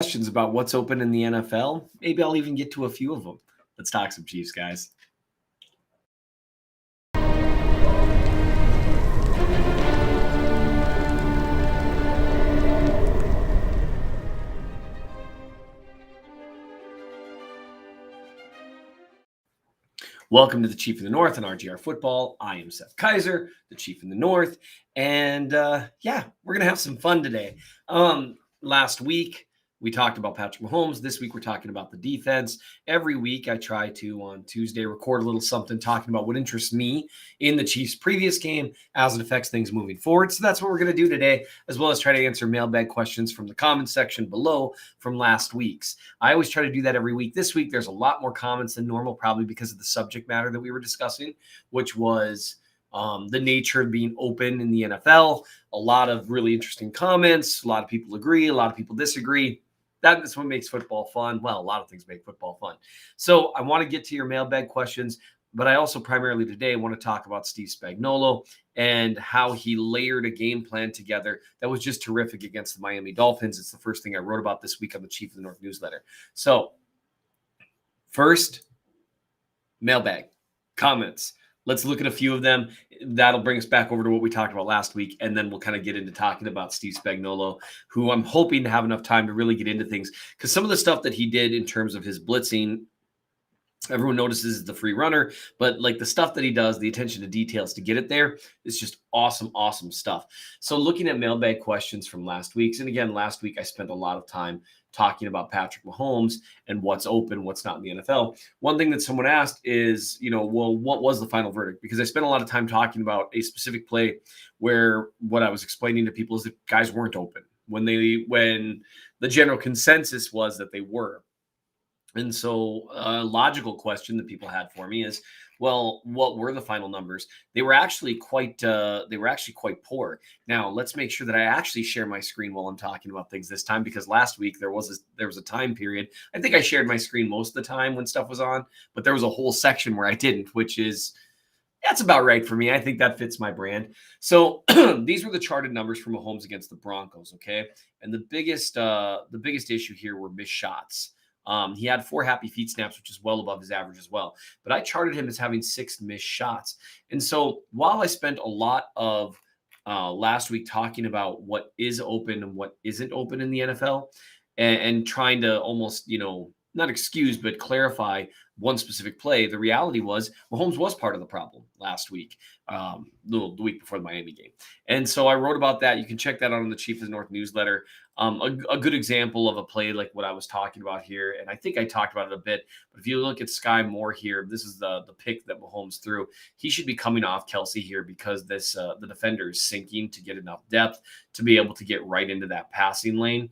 Questions about what's open in the NFL. Maybe I'll even get to a few of them. Let's talk some Chiefs, guys. Welcome to the Chief in the North on RGR Football. I am Seth Kaiser, the Chief in the North, and we're gonna have some fun today. Last week we talked about Patrick Mahomes. This week we're talking about the defense. Every week I try to on Tuesday record a little something talking about what interests me in the Chiefs' previous game as it affects things moving forward. So that's what we're gonna do today, as well as try to answer mailbag questions from the comment section below from last week's. I always try to do that every week. This week, there's a lot more comments than normal, probably because of the subject matter that we were discussing, which was the nature of being open in the NFL. A lot of really interesting comments. A lot of people agree. A lot of people disagree. That's what makes football fun. Well, a lot of things make football fun. So I want to get to your mailbag questions, but I also primarily today want to talk about Steve Spagnuolo and how he layered a game plan together that was just terrific against the Miami Dolphins. It's the first thing I wrote about this week on the Chief of the North newsletter. So first, mailbag comments. Let's look at a few of them. That'll bring us back over to what we talked about last week, and then we'll kind of get into talking about Steve Spagnuolo, who I'm hoping to have enough time to really get into things, because some of the stuff that he did in terms of his blitzing, everyone notices the free runner, but like the stuff that he does, the attention to details to get it there is just awesome, awesome stuff. So looking at mailbag questions from last week's, and again, last week I spent a lot of time talking about Patrick Mahomes and what's open, what's not in the NFL. One thing that someone asked is, well, what was the final verdict? Because I spent a lot of time talking about a specific play where what I was explaining to people is that guys weren't open when the general consensus was that they were. And so a logical question that people had for me is, well, what were the final numbers? They were actually quite poor. Now, let's make sure that I actually share my screen while I'm talking about things this time, because last week there was a time period. I think I shared my screen most of the time when stuff was on, but there was a whole section where I didn't, that's about right for me. I think that fits my brand. So these were the charted numbers for Mahomes against the Broncos, okay? And the biggest issue here were missed shots. He had 4 happy feet snaps, which is well above his average as well. But I charted him as having 6 missed shots. And so while I spent a lot of last week talking about what is open and what isn't open in the NFL and trying to almost, not excuse, but clarify one specific play, the reality was Mahomes was part of the problem last week, the week before the Miami game. And so I wrote about that. You can check that out on the Chief of the North newsletter. A good example of a play like what I was talking about here, and I think I talked about it a bit, but if you look at Sky Moore here, this is the pick that Mahomes threw. He should be coming off Kelsey here because the defender is sinking to get enough depth to be able to get right into that passing lane.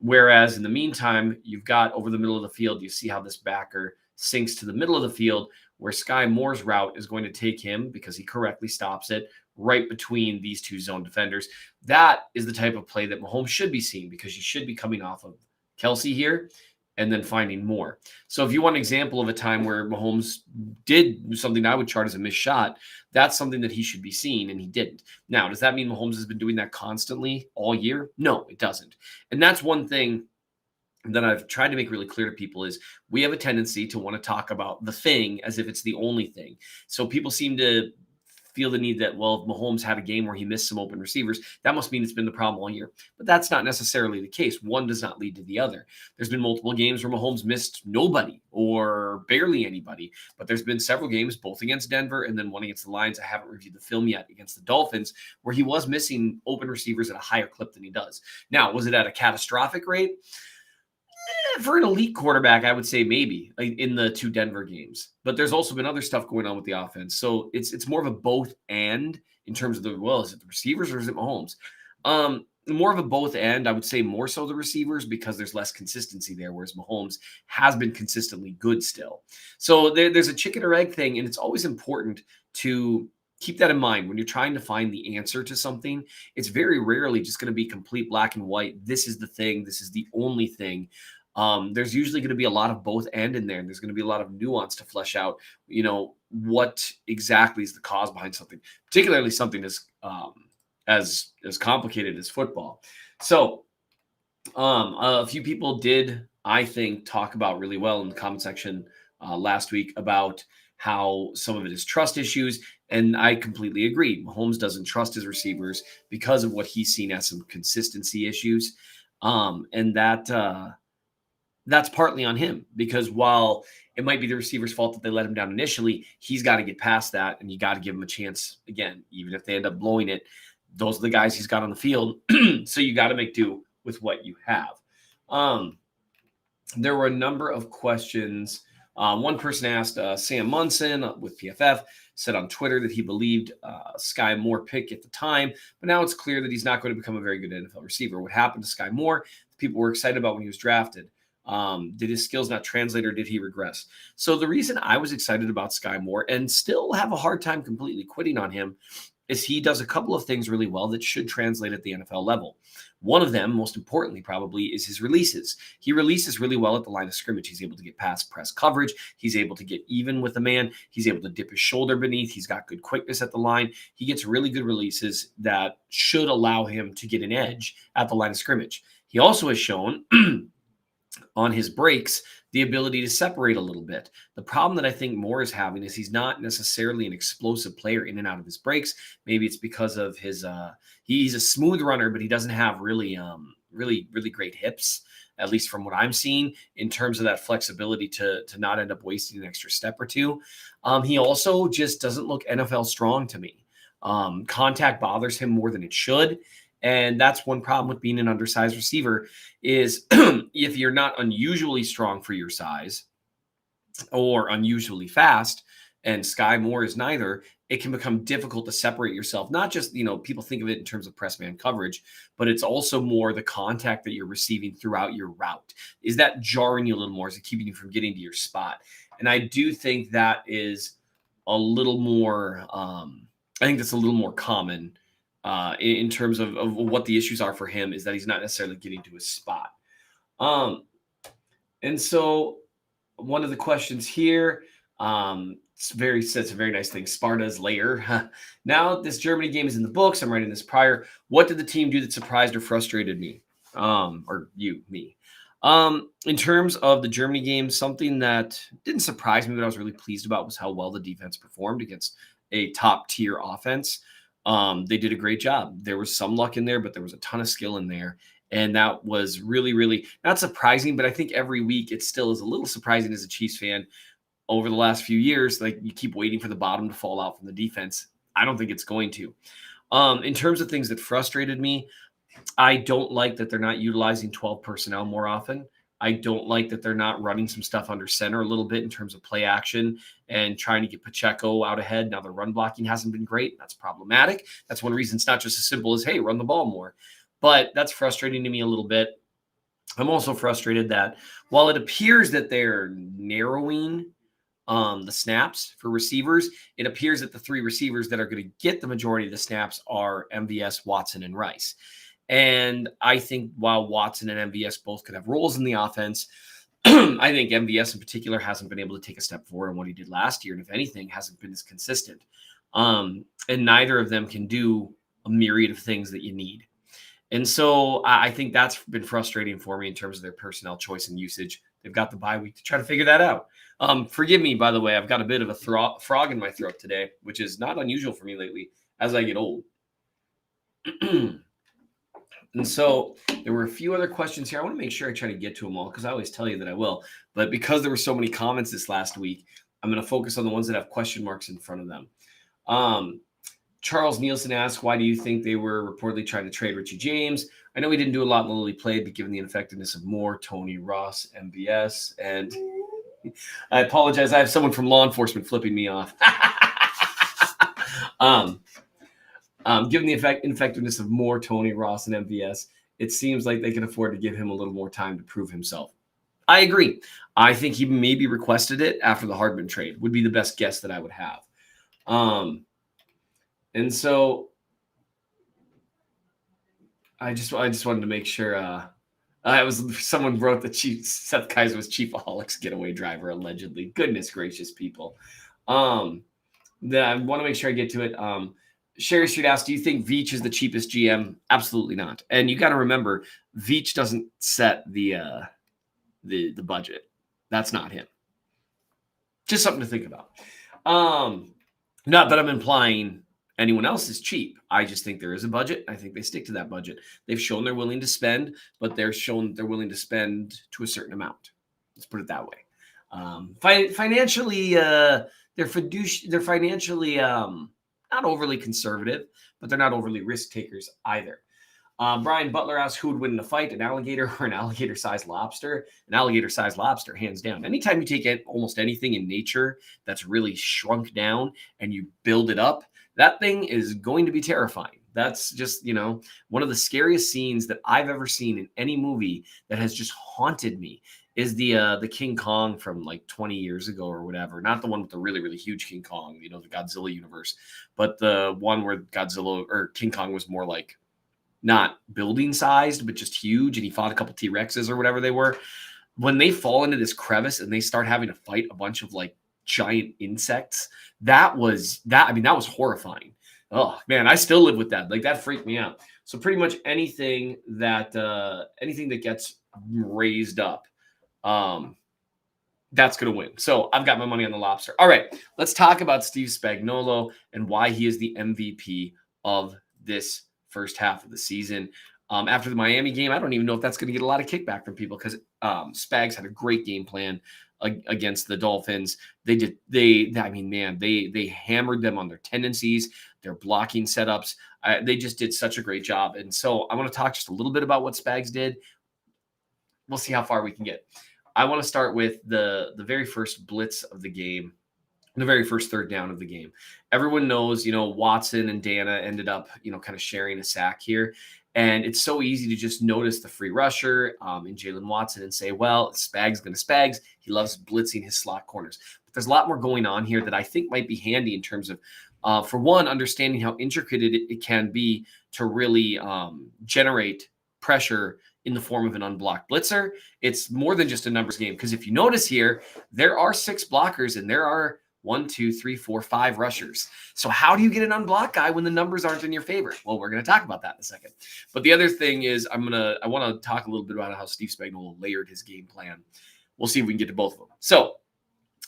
Whereas in the meantime, you've got over the middle of the field, you see how this backer sinks to the middle of the field, where Sky Moore's route is going to take him, because he correctly stops it, right between these two zone defenders. That is the type of play that Mahomes should be seeing, because you should be coming off of Kelsey here and then finding more. So if you want an example of a time where Mahomes did something I would chart as a missed shot, that's something that he should be seeing, and he didn't. Now, does that mean Mahomes has been doing that constantly all year? No, it doesn't. And that's one thing that I've tried to make really clear to people is we have a tendency to want to talk about the thing as if it's the only thing. So people seem to feel the need that, well, if Mahomes had a game where he missed some open receivers, that must mean it's been the problem all year. But that's not necessarily the case. One does not lead to the other. There's been multiple games where Mahomes missed nobody or barely anybody, but there's been several games, both against Denver and then one against the Lions. I haven't reviewed the film yet, against the Dolphins, where he was missing open receivers at a higher clip than he does. Now, was it at a catastrophic rate? For an elite quarterback, I would say maybe in the 2 Denver games. But there's also been other stuff going on with the offense. So it's more of a both and in terms of is it the receivers or is it Mahomes? More of a both and, I would say more so the receivers, because there's less consistency there, whereas Mahomes has been consistently good still. So there's a chicken or egg thing, and it's always important to keep that in mind when you're trying to find the answer to something. It's very rarely just going to be complete black and white. This is the thing. This is the only thing. There's usually going to be a lot of both and in there. And there's going to be a lot of nuance to flesh out, what exactly is the cause behind something, particularly something as complicated as football. So A few people did, I think, talk about really well in the comment section last week about how some of it is trust issues. And I completely agree. Mahomes doesn't trust his receivers because of what he's seen as some consistency issues. And that's partly on him because while it might be the receiver's fault that they let him down initially, he's got to get past that and you got to give him a chance again, even if they end up blowing it. Those are the guys he's got on the field. So you got to make do with what you have. There were a number of questions. One person asked Sam Munson with PFF said on Twitter that he believed Sky Moore pick at the time, but now it's clear that he's not going to become a very good NFL receiver. What happened to Sky Moore? People were excited about when he was drafted. Did his skills not translate or did he regress? So the reason I was excited about Sky Moore and still have a hard time completely quitting on him is he does a couple of things really well that should translate at the NFL level. One of them, most importantly, probably, is his releases. He releases really well at the line of scrimmage. He's able to get past press coverage. He's able to get even with the man. He's able to dip his shoulder beneath. He's got good quickness at the line. He gets really good releases that should allow him to get an edge at the line of scrimmage. He also has shown on his breaks the ability to separate a little bit. The problem that I think Moore is having is he's not necessarily an explosive player in and out of his breaks. Maybe it's because of his he's a smooth runner, but he doesn't have really great hips, at least from what I'm seeing, in terms of that flexibility to not end up wasting an extra step or two. He also just doesn't look NFL strong to me. Contact bothers him more than it should. And that's one problem with being an undersized receiver is if you're not unusually strong for your size or unusually fast, and Sky Moore is neither, it can become difficult to separate yourself. Not just, people think of it in terms of press man coverage, but it's also more the contact that you're receiving throughout your route. Is that jarring you a little more? Is it keeping you from getting to your spot? And I do think that is a little more, I think that's a little more common in terms of what the issues are for him, is that he's not necessarily getting to his spot. And so one of the questions here, it's a very nice thing. Sparta's layer. Now this Germany game is in the books. I'm writing this prior. What did the team do that surprised or frustrated me? Me. In terms of the Germany game, something that didn't surprise me, but I was really pleased about was how well the defense performed against a top tier offense. They did a great job. There was some luck in there, but there was a ton of skill in there. And that was really, really not surprising, but I think every week it still is a little surprising as a Chiefs fan over the last few years. Like you keep waiting for the bottom to fall out from the defense. I don't think it's going to. In terms of things that frustrated me, I don't like that they're not utilizing 12 personnel more often. I don't like that they're not running some stuff under center a little bit in terms of play action and trying to get Pacheco out ahead. Now the run blocking hasn't been great. That's problematic. That's one reason it's not just as simple as, hey, run the ball more. But that's frustrating to me a little bit. I'm also frustrated that while it appears that they're narrowing the snaps for receivers, it appears that the three receivers that are going to get the majority of the snaps are MVS, Watson, and Rice. And I think while Watson and MVS both could have roles in the offense, I think MVS in particular hasn't been able to take a step forward in what he did last year. And if anything, hasn't been as consistent. And neither of them can do a myriad of things that you need. And so I think that's been frustrating for me in terms of their personnel choice and usage. They've got the bye week to try to figure that out. Forgive me, by the way, I've got a bit of a frog in my throat today, which is not unusual for me lately as I get old. And so there were a few other questions here. I want to make sure I try to get to them all because I always tell you that I will. But because there were so many comments this last week, I'm going to focus on the ones that have question marks in front of them. Charles Nielsen asked, why do you think they were reportedly trying to trade Richie James? I know he didn't do a lot in the little he played, but given the ineffectiveness of Moore, Tony, Ross, MBS, and I apologize. I have someone from law enforcement flipping me off. Given the ineffectiveness of Moore, Tony, Ross, and MVS, it seems like they can afford to give him a little more time to prove himself. I agree. I think he maybe requested it after the Hardman trade would be the best guess that I would have. And so I just wanted to make sure someone wrote that Seth Kaiser was Chiefaholics getaway driver, allegedly. Goodness gracious, people. I want to make sure I get to it. Sherry Street asked, do you think Veach is the cheapest GM? Absolutely not. And you got to remember, Veach doesn't set the budget. That's not him. Just something to think about. Not that I'm implying anyone else is cheap. I just think there is a budget. I think they stick to that budget. They've shown they're willing to spend, but they're shown they're willing to spend to a certain amount. Let's put it that way. Financially, they're financially not overly conservative, but they're not overly risk takers either. Brian Butler asks, who would win in a fight, an alligator or an alligator-sized lobster? An alligator-sized lobster, hands down. Anytime you take almost anything in nature that's really shrunk down and you build it up, that thing is going to be terrifying. That's just, one of the scariest scenes that I've ever seen in any movie that has just haunted me is the King Kong from like 20 years ago or whatever. Not the one with the really, really huge King Kong, the Godzilla universe, but the one where Godzilla or King Kong was more like not building sized, but just huge. And he fought a couple T-Rexes or whatever they were. When they fall into this crevice and they start having to fight a bunch of like giant insects, that was horrifying. Oh man, I still live with that. Like that freaked me out. So pretty much anything that gets raised up, that's going to win. So I've got my money on the lobster. All right, let's talk about Steve Spagnuolo and why he is the MVP of this first half of the season. After the Miami game, I don't even know if that's going to get a lot of kickback from people because Spags had a great game plan against the Dolphins. They hammered them on their tendencies, their blocking setups. They just did such a great job. And so I want to talk just a little bit about what Spags did. We'll see how far we can get. I want to start with the very first blitz of the game, the very first third down of the game. Everyone knows, Watson and Dana ended up, kind of sharing a sack here. And it's so easy to just notice the free rusher in Jalen Watson and say, well, Spags going to Spags. He loves blitzing his slot corners. But there's a lot more going on here that I think might be handy in terms of, for one, understanding how intricate it can be to really generate pressure in the form of an unblocked blitzer. It's more than just a numbers game. Because if you notice here, there are 6 blockers and there are 1, 2, 3, 4, 5 rushers. So how do you get an unblocked guy when the numbers aren't in your favor? Well, we're going to talk about that in a second. But the other thing is I want to talk a little bit about how Steve Spagnuolo layered his game plan. We'll see if we can get to both of them. So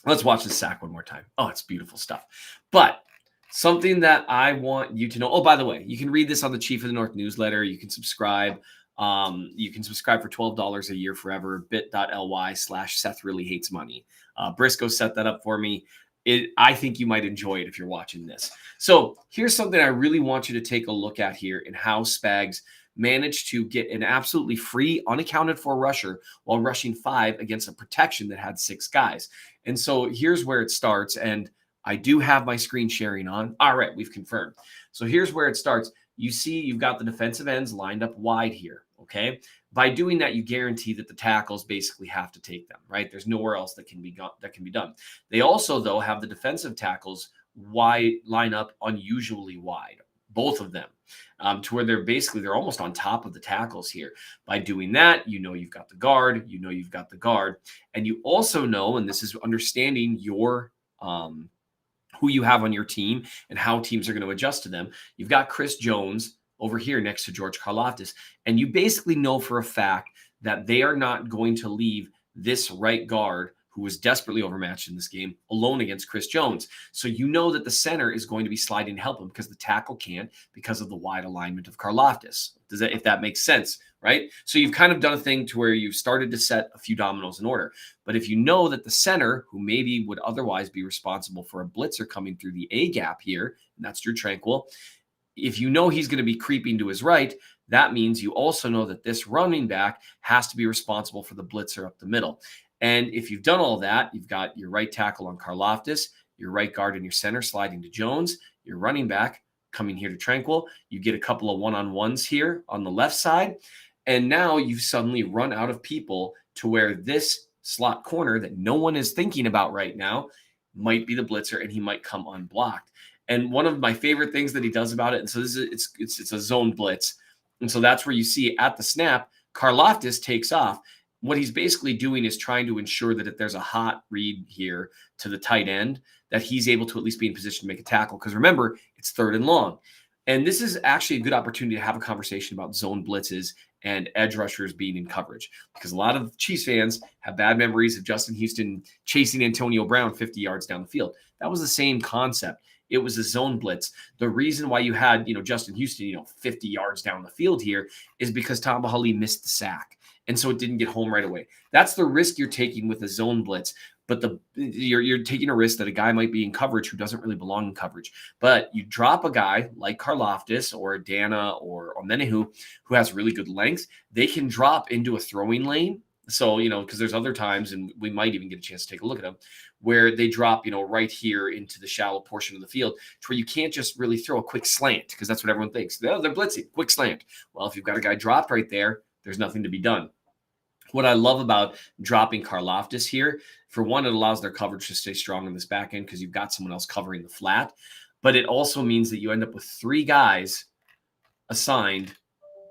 let's watch this sack one more time. Oh, it's beautiful stuff. But something that I want you to know. Oh, by the way, you can read this on the Chief of the North newsletter. You can subscribe. You can subscribe for $12 a year forever, bit.ly/Seth really hates money. Briscoe set that up for me. I think you might enjoy it if you're watching this. So here's something I really want you to take a look at here in how Spags managed to get an absolutely free, unaccounted for rusher while rushing 5 against a protection that had 6 guys. And so here's where it starts. And I do have my screen sharing on. All right, we've confirmed. So here's where it starts. You see you've got the defensive ends lined up wide here, okay? By doing that, you guarantee that the tackles basically have to take them, right? There's nowhere else that can be done. They also, though, have the defensive tackles wide line up unusually wide, both of them, to where they're almost on top of the tackles here. By doing that, you've got the guard, you've got the guard, and you also know, and this is understanding your who you have on your team and how teams are going to adjust to them. You've got Chris Jones over here next to George Karlaftis, and you basically know for a fact that they are not going to leave this right guard, who was desperately overmatched in this game, alone against Chris Jones. So you know that the center is going to be sliding to help him because the tackle can't because of the wide alignment of Karlaftis. If that makes sense, right? So you've kind of done a thing to where you've started to set a few dominoes in order. But if you know that the center, who maybe would otherwise be responsible for a blitzer coming through the A gap here, and that's Drew Tranquil, if you know he's going to be creeping to his right, that means you also know that this running back has to be responsible for the blitzer up the middle. And if you've done all that, you've got your right tackle on Karlaftis, your right guard and your center sliding to Jones, your running back coming here to Tranquil. You get a couple of one-on-ones here on the left side. And now you've suddenly run out of people to where this slot corner that no one is thinking about right now might be the blitzer, and he might come unblocked. And one of my favorite things that he does about it, and so this is it's a zone blitz. And so that's where you see at the snap, Karlaftis takes off. What he's basically doing is trying to ensure that if there's a hot read here to the tight end, that he's able to at least be in position to make a tackle. Because remember, it's 3rd and long. And this is actually a good opportunity to have a conversation about zone blitzes and edge rushers being in coverage, because a lot of Chiefs fans have bad memories of Justin Houston chasing Antonio Brown 50 yards down the field. That was the same concept. It was a zone blitz. The reason why you had, Justin Houston, 50 yards down the field here is because Tom Bahali missed the sack. And so it didn't get home right away. That's the risk you're taking with a zone blitz. But you're taking a risk that a guy might be in coverage who doesn't really belong in coverage. But you drop a guy like Karlaftis or Dana or Menahu who has really good length, they can drop into a throwing lane. So, because there's other times, and we might even get a chance to take a look at them, where they drop, right here into the shallow portion of the field to where you can't just really throw a quick slant, because that's what everyone thinks. Oh, they're blitzing, quick slant. Well, if you've got a guy dropped right there, there's nothing to be done. What I love about dropping Karlaftis here, for one, it allows their coverage to stay strong in this back end because you've got someone else covering the flat. But it also means that you end up with 3 guys assigned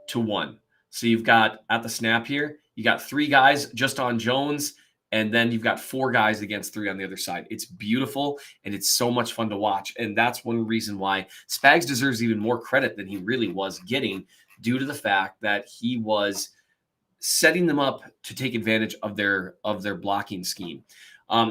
to 1. So you've got, at the snap here, you got 3 guys just on Jones, and then you've got 4 guys against 3 on the other side. It's beautiful, and it's so much fun to watch. And that's one reason why Spags deserves even more credit than he really was getting, due to the fact that he was setting them up to take advantage of their blocking scheme.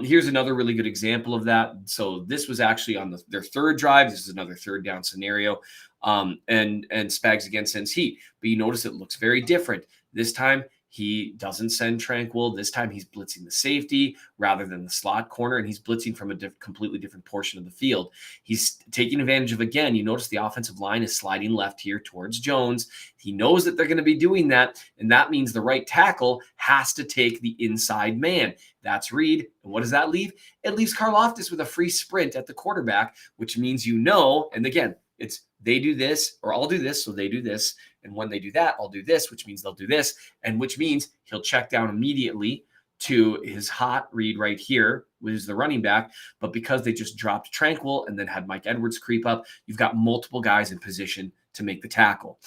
Here's another really good example of that. So this was actually on their 3rd drive. This is another 3rd down scenario. And Spags again sends heat, but you notice it looks very different. This time he doesn't send Tranquil. This time he's blitzing the safety rather than the slot corner, and he's blitzing from a completely different portion of the field. He's taking advantage of, again, you notice the offensive line is sliding left here towards Jones. He knows that they're going to be doing that, and that means the right tackle has to take the inside man. That's Reed. And what does that leave? It leaves Karlaftis with a free sprint at the quarterback, which means, and again, it's they do this, or I'll do this, so they do this. And when they do that, I'll do this, which means they'll do this, and which means he'll check down immediately to his hot read right here, which is the running back. But because they just dropped Tranquil and then had Mike Edwards creep up, you've got multiple guys in position to make the tackle.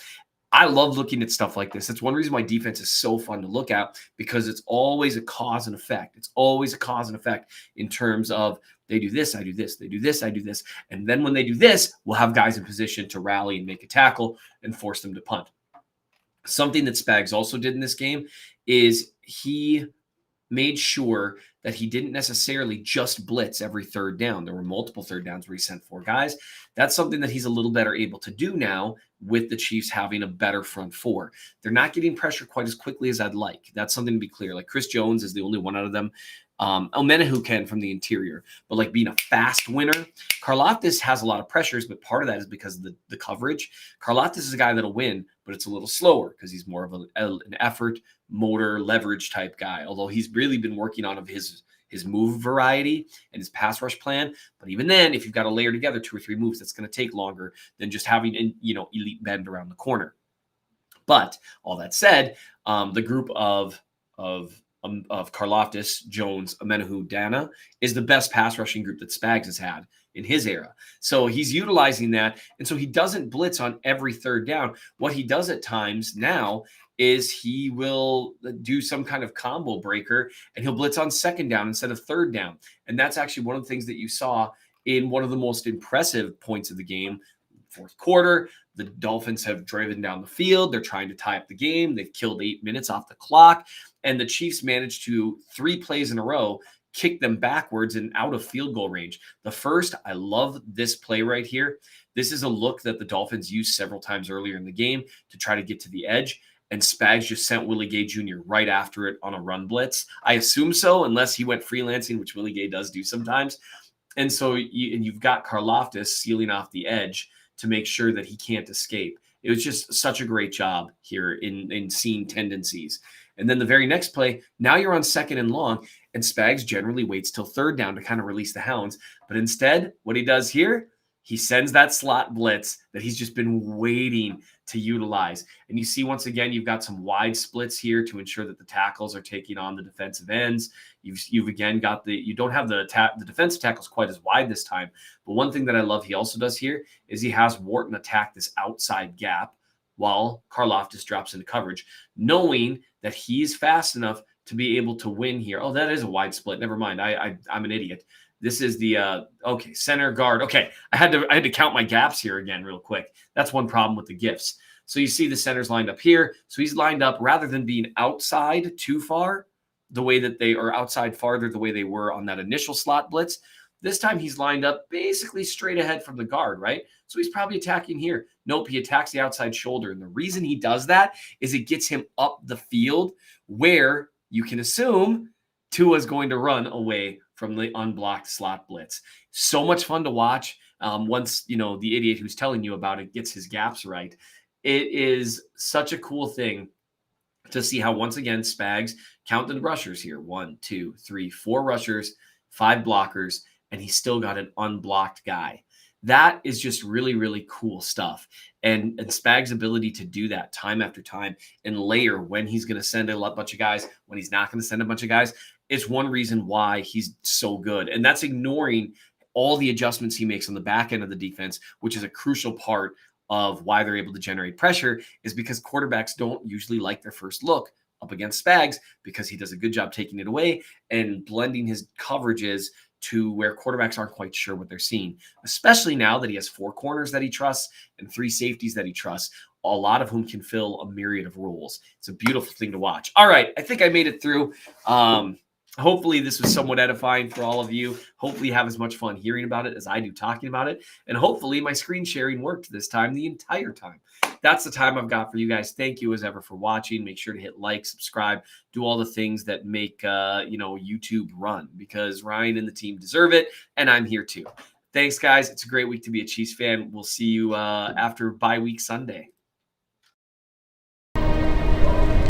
I love looking at stuff like this. That's one reason why defense is so fun to look at, because it's always a cause and effect. It's always a cause and effect in terms of they do this, I do this, they do this, I do this. And then when they do this, we'll have guys in position to rally and make a tackle and force them to punt. Something that Spags also did in this game is he made sure that he didn't necessarily just blitz every 3rd down. There were multiple 3rd downs where he sent 4 guys. That's something that he's a little better able to do now with the Chiefs having a better front 4. They're not getting pressure quite as quickly as I'd like. That's something to be clear. Like Chris Jones is the only one out of them. Menahu can from the interior, but like being a fast winner, Karlaftis has a lot of pressures, but part of that is because of the coverage. Karlaftis is a guy that'll win, but it's a little slower because he's more of an effort, motor, leverage type guy. Although he's really been working on his move variety and his pass rush plan. But even then, if you've got to layer together 2 or 3 moves, that's going to take longer than just having elite bend around the corner. But all that said, the group of Karlaftis, Jones, Menahu, Dana is the best pass rushing group that Spags has had in his era. So he's utilizing that. And so he doesn't blitz on every 3rd down. What he does at times now is he will do some kind of combo breaker, and he'll blitz on 2nd down instead of 3rd down. And that's actually one of the things that you saw in one of the most impressive points of the game. 4th quarter, the Dolphins have driven down the field. They're trying to tie up the game. They've killed 8 minutes off the clock. And the Chiefs managed to 3 plays in a row kick them backwards and out of field goal range. The first, I love this play right here. This is a look that the Dolphins used several times earlier in the game to try to get to the edge. And Spags just sent Willie Gay Jr. right after it on a run blitz. I assume so, unless he went freelancing, which Willie Gay does do sometimes. And so you've got Karlaftis sealing off the edge to make sure that he can't escape. It was just such a great job here in seeing tendencies. And then the very next play, now you're on 2nd and long, and Spags generally waits till 3rd down to kind of release the hounds. But instead, what he does here, he sends that slot blitz that he's just been waiting to utilize. And you see, once again, you've got some wide splits here to ensure that the tackles are taking on the defensive ends. You've again got you don't have the defensive tackles quite as wide this time. But one thing that I love he also does here is he has Wharton attack this outside gap while Karlaftis drops into coverage, knowing that he's fast enough to be able to win here. Oh, that is a wide split. Never mind. I'm an idiot. This is the okay, center guard. Okay, I had to count my gaps here again real quick. That's one problem with the gifts. So you see the center's lined up here. So he's lined up rather than being outside too far, the way that they are outside farther, the way they were on that initial slot blitz. This time he's lined up basically straight ahead from the guard, right? So he's probably attacking here. Nope, he attacks the outside shoulder. And the reason he does that is it gets him up the field where you can assume Tua's going to run away from the unblocked slot blitz. So much fun to watch. Once, the idiot who's telling you about it gets his gaps right. It is such a cool thing to see how, once again, Spags counted rushers here. 1, 2, 3, 4 rushers, 5 blockers, and he's still got an unblocked guy. That is just really, really cool stuff. And Spags' ability to do that time after time and layer when he's going to send a bunch of guys, when he's not going to send a bunch of guys, it's one reason why he's so good. And that's ignoring all the adjustments he makes on the back end of the defense, which is a crucial part of why they're able to generate pressure, is because quarterbacks don't usually like their first look up against Spags, because he does a good job taking it away and blending his coverages to where quarterbacks aren't quite sure what they're seeing, especially now that he has 4 corners that he trusts and 3 safeties that he trusts, a lot of whom can fill a myriad of roles. It's a beautiful thing to watch. All right, I think I made it through. Hopefully this was somewhat edifying for all of you. Hopefully you have as much fun hearing about it as I do talking about it. And hopefully my screen sharing worked this time, the entire time. That's the time I've got for you guys. Thank you as ever for watching. Make sure to hit like, subscribe, do all the things that make YouTube run, because Ryan and the team deserve it, and I'm here too. Thanks, guys. It's a great week to be a Chiefs fan. We'll see you after bye week Sunday.